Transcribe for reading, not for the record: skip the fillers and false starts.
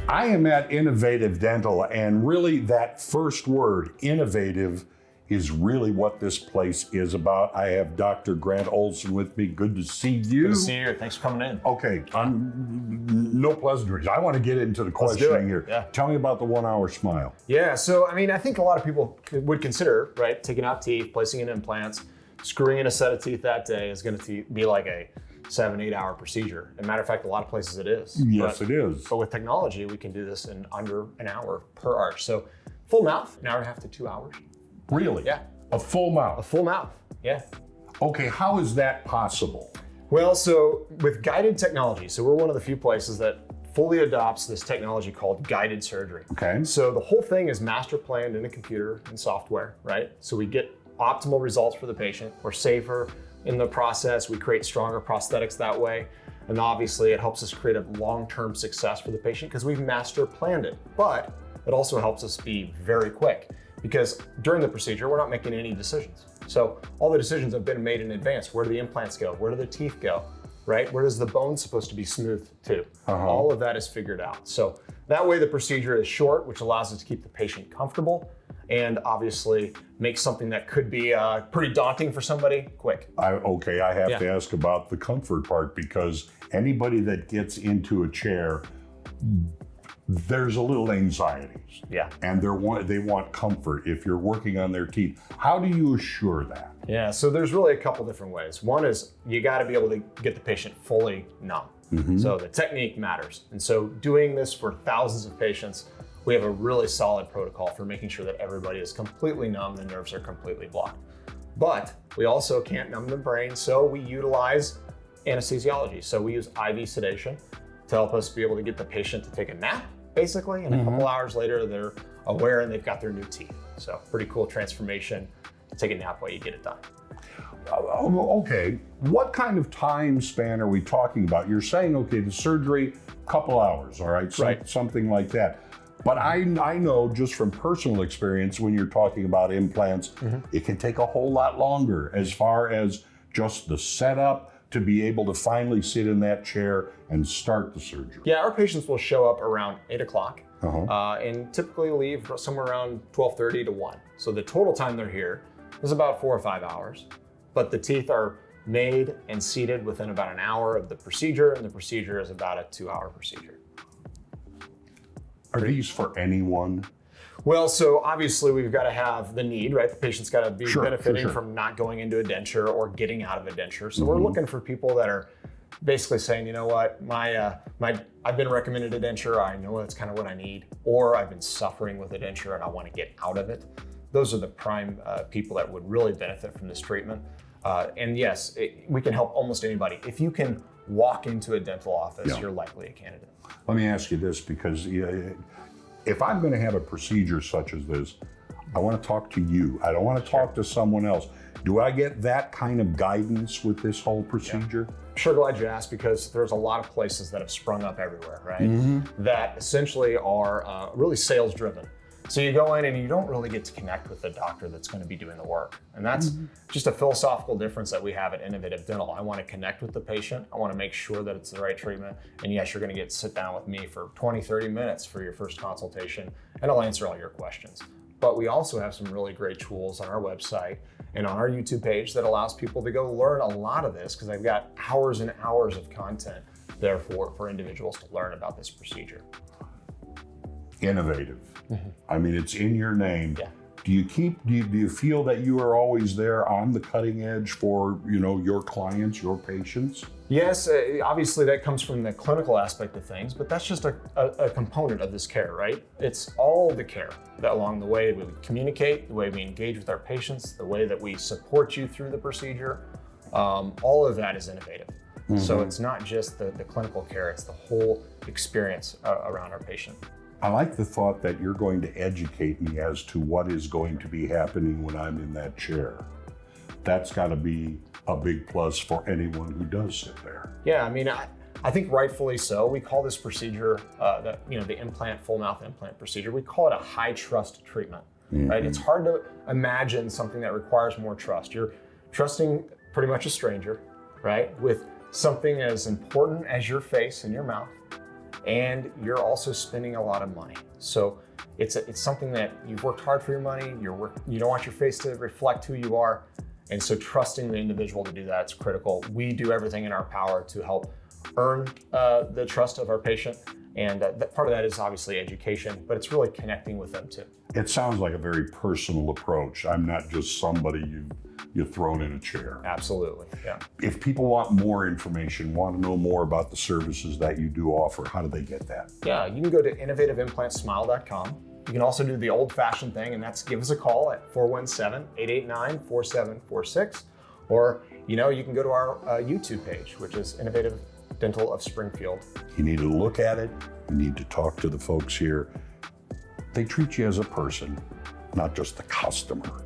I am at Innovative Dental, and really that first word, innovative, is really what this place is about. I have Dr. Grant Olson with me. Good to see you. Good to see you. Thanks for coming in. Okay, no pleasantries. I want to get into the questioning here. Yeah. Tell me about the 1 hour smile. Yeah, so I mean, I think a lot of people would consider, right, taking out teeth, placing in implants, screwing in a set of teeth that day is going to be like a 7-8 hour procedure. As a matter of fact, a lot of places it is. Yes, it is. But with technology, we can do this in under an hour per arch. So full mouth, an hour and a half to 2 hours. Really? Yeah. A full mouth? A full mouth, yeah. Okay, how is that possible? Well, so with guided technology, so we're one of the few places that fully adopts this technology called guided surgery. Okay. So the whole thing is master planned in a computer and software, right? So we get optimal results for the patient. We're safer in the process. We create stronger prosthetics that way. And obviously it helps us create a long-term success for the patient because we've master planned it. But it also helps us be very quick because during the procedure, we're not making any decisions. So all the decisions have been made in advance. Where do the implants go? Where do the teeth go? Right? Where is the bone supposed to be smooth to? All of that is figured out. So that way the procedure is short, which allows us to keep the patient comfortable and obviously make something that could be pretty daunting for somebody quick. I have to ask about the comfort part because anybody that gets into a chair, there's a little anxieties. Yeah. And they want comfort if you're working on their teeth. How do you assure that? Yeah, so there's really a couple different ways. One is you got to be able to get the patient fully numb. So the technique matters. And so doing this for thousands of patients, we have a really solid protocol for making sure that everybody is completely numb, the nerves are completely blocked. But we also can't numb the brain, so we utilize anesthesiology. So we use IV sedation to help us be able to get the patient to take a nap, basically, and a couple hours later, they're aware and they've got their new teeth. So pretty cool transformation. Take a nap while you get it done. Okay, what kind of time span are we talking about? You're saying, okay, the surgery, couple hours, all right? Something like that. But I know just from personal experience, when you're talking about implants, it can take a whole lot longer as far as just the setup to be able to finally sit in that chair and start the surgery. Yeah, our patients will show up around 8 o'clock and typically leave somewhere around 12:30 to 1. So the total time they're here is about 4 or 5 hours, but the teeth are made and seated within about an hour of the procedure, and the procedure is about a 2-hour procedure. Are these for anyone? Well, so obviously we've got to have the need, right? The patient's got to be benefiting from not going into a denture or getting out of a denture. So we're looking for people that are basically saying, you know what, I've been recommended a denture, I know that's kind of what I need, or I've been suffering with a denture and I want to get out of it. Those are the prime people that would really benefit from this treatment. And yes, we can help almost anybody. If you can walk into a dental office, you're likely a candidate. Let me ask you this, because if I'm going to have a procedure such as this, I want to talk to you. I don't want to talk to someone else. Do I get that kind of guidance with this whole procedure? Sure, glad you asked, because there's a lot of places that have sprung up everywhere, right? That essentially are really sales driven. So you go in and you don't really get to connect with the doctor that's going to be doing the work. And that's just a philosophical difference that we have at Innovative Dental. I want to connect with the patient. I want to make sure that it's the right treatment. And yes, you're going to get to sit down with me for 20, 30 minutes for your first consultation, and I'll answer all your questions. But we also have some really great tools on our website and on our YouTube page that allows people to go learn a lot of this, because I've got hours and hours of content there for individuals to learn about this procedure. Innovative. I mean, it's in your name. Yeah. Do you feel that you are always there on the cutting edge for, your clients, your patients? Yes, obviously that comes from the clinical aspect of things, but that's just a component of this care, right? It's all the care that along the way we communicate, the way we engage with our patients, the way that we support you through the procedure. All of that is innovative. So it's not just the clinical care, it's the whole experience around our patient. I like the thought that you're going to educate me as to what is going to be happening when I'm in that chair. That's got to be a big plus for anyone who does sit there. Yeah, I mean, I think rightfully so. We call this procedure, the implant, full mouth implant procedure, we call it a high trust treatment, right? It's hard to imagine something that requires more trust. You're trusting pretty much a stranger, right? With something as important as your face and your mouth. and you're also spending a lot of money. So it's something that you've worked hard for your money, you don't want your face to reflect who you are. And so trusting the individual to do that is critical. We do everything in our power to help earn the trust of our patient. And part of that is obviously education, but it's really connecting with them too. It sounds like a very personal approach. I'm not just somebody you've thrown in a chair. Absolutely, yeah. If people want more information, want to know more about the services that you do offer, how do they get that? Yeah, you can go to innovativeimplantsmile.com. You can also do the old-fashioned thing, and that's give us a call at 417-889-4746. Or, you can go to our YouTube page, which is Innovative Dental of Springfield. You need to look at it. You need to talk to the folks here. They treat you as a person, not just a customer.